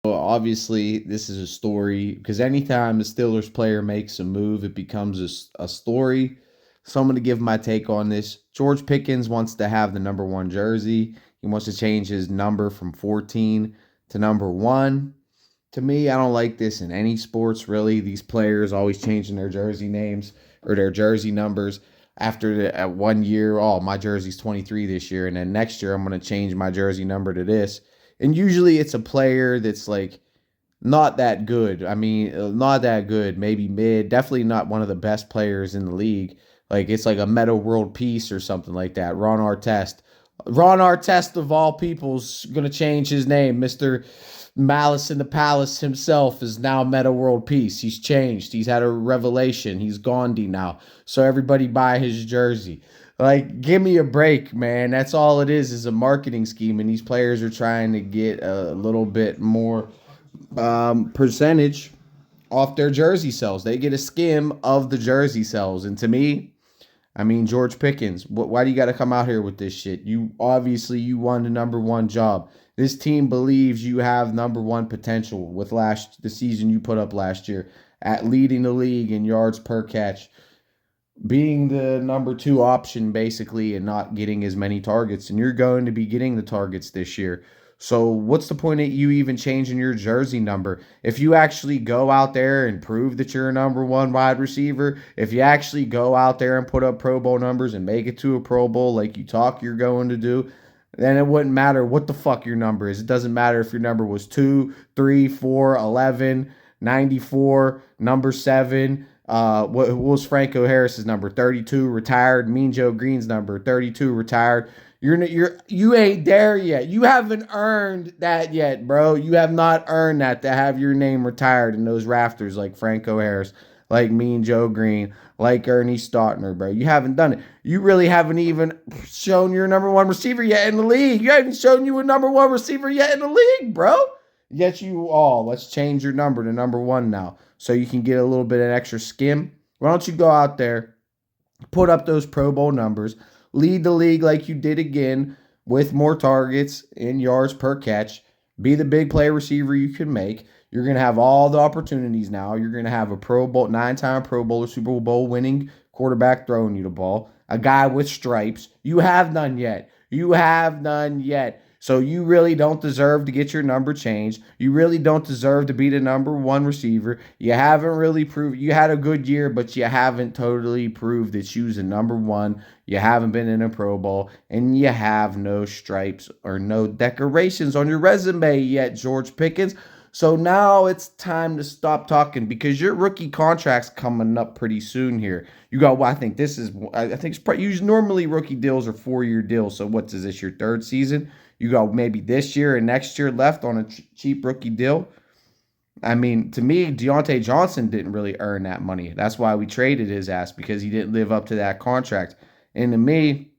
Well, obviously, this is a story because anytime a Steelers player makes a move, it becomes a story. So I'm going to give my take on this. George Pickens wants to have the number one jersey. He wants to change his number from 14 to number one. To me, I don't like this in any sports, really. These players always changing their jersey names or their jersey numbers after at 1 year. Oh, my jersey's 23 this year, and then next year I'm going to change my jersey number to this. And usually it's a player that's like not that good. I mean, not that good, maybe mid, definitely not one of the best players in the league. Like it's like a Meta World Peace or something like that. Ron Artest. Ron Artest of all people's going to change his name. Mr. Malice in the Palace himself is now Meta World Peace. He's changed. He's had a revelation. He's Gandhi now. So everybody buy his jersey. Like, give me a break, man. That's all it is a marketing scheme. And these players are trying to get a little bit more percentage off their jersey sales. They get a skim of the jersey sales. And to me, I mean, George Pickens, why do you got to come out here with this shit? You won the number one job. This team believes you have number one potential with the season you put up last year at leading the league in yards per catch, being the number two option basically and not getting as many targets. And you're going to be getting the targets this year. So what's the point of you even changing your jersey number? If you actually go out there and prove that you're a number one wide receiver, if you actually go out there and put up Pro Bowl numbers and make it to a Pro Bowl like you talk you're going to do, then it wouldn't matter what the fuck your number is. It doesn't matter if your number was 2, 3, 4, 11, 94, number 7. What was Franco Harris's number? 32, retired. Mean Joe Green's number, 32, retired. You ain't there yet. You haven't earned that yet, bro. You have not earned that to have your name retired in those rafters like Franco Harris, like Mean Joe Green, like Ernie Stautner, bro. You haven't done it. You really haven't even shown your number one receiver yet in the league. You haven't shown you a number one receiver yet in the league, bro. Yet you all. Let's change your number to number one now so you can get a little bit of extra skim. Why don't you go out there, put up those Pro Bowl numbers, lead the league like you did again with more targets and yards per catch. Be the big play receiver you can make. You're going to have all the opportunities now. You're going to have a Pro Bowl, 9-time Pro Bowl or Super Bowl winning quarterback throwing you the ball. A guy with stripes. You have none yet. You have none yet. So you really don't deserve to get your number changed. You really don't deserve to be the number one receiver. You haven't really proved. You had a good year, but you haven't totally proved that you're the number one. You haven't been in a Pro Bowl, and you have no stripes or no decorations on your resume yet, George Pickens. So now it's time to stop talking because your rookie contract's coming up pretty soon here. You got, well, I think it's usually normally rookie deals are 4-year deals. So is this, your third season? You got maybe this year and next year left on a cheap rookie deal. I mean, to me, Deontay Johnson didn't really earn that money. That's why we traded his ass, because he didn't live up to that contract. And to me,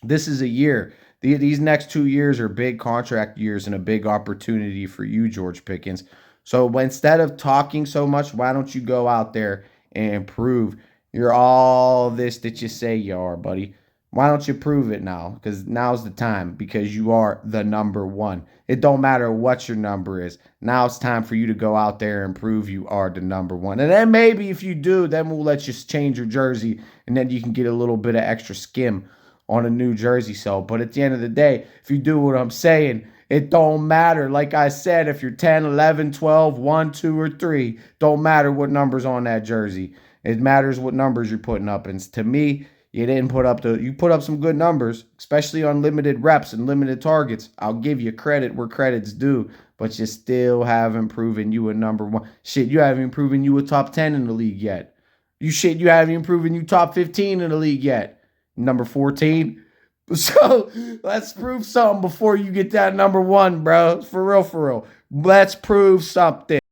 this is a year. These next 2 years are big contract years and a big opportunity for you, George Pickens. So instead of talking so much, why don't you go out there and prove you're all this that you say you are, buddy? Why don't you prove it now? Because now's the time, because you are the number one. It don't matter what your number is. Now it's time for you to go out there and prove you are the number one. And then maybe if you do, then we'll let you change your jersey, and then you can get a little bit of extra skim on a new jersey sale. But at the end of the day, if you do what I'm saying, it don't matter. Like I said, if you're 10, 11, 12, 1, 2, or 3, don't matter what number's on that jersey. It matters what numbers you're putting up. And to me, you put up some good numbers, especially on limited reps and limited targets. I'll give you credit where credit's due, but you still haven't proven you a number one. Shit, you haven't even proven you a top 10 in the league yet. You haven't even proven you top 15 in the league yet. Number 14. So let's prove something before you get that number one, bro. For real, for real. Let's prove something.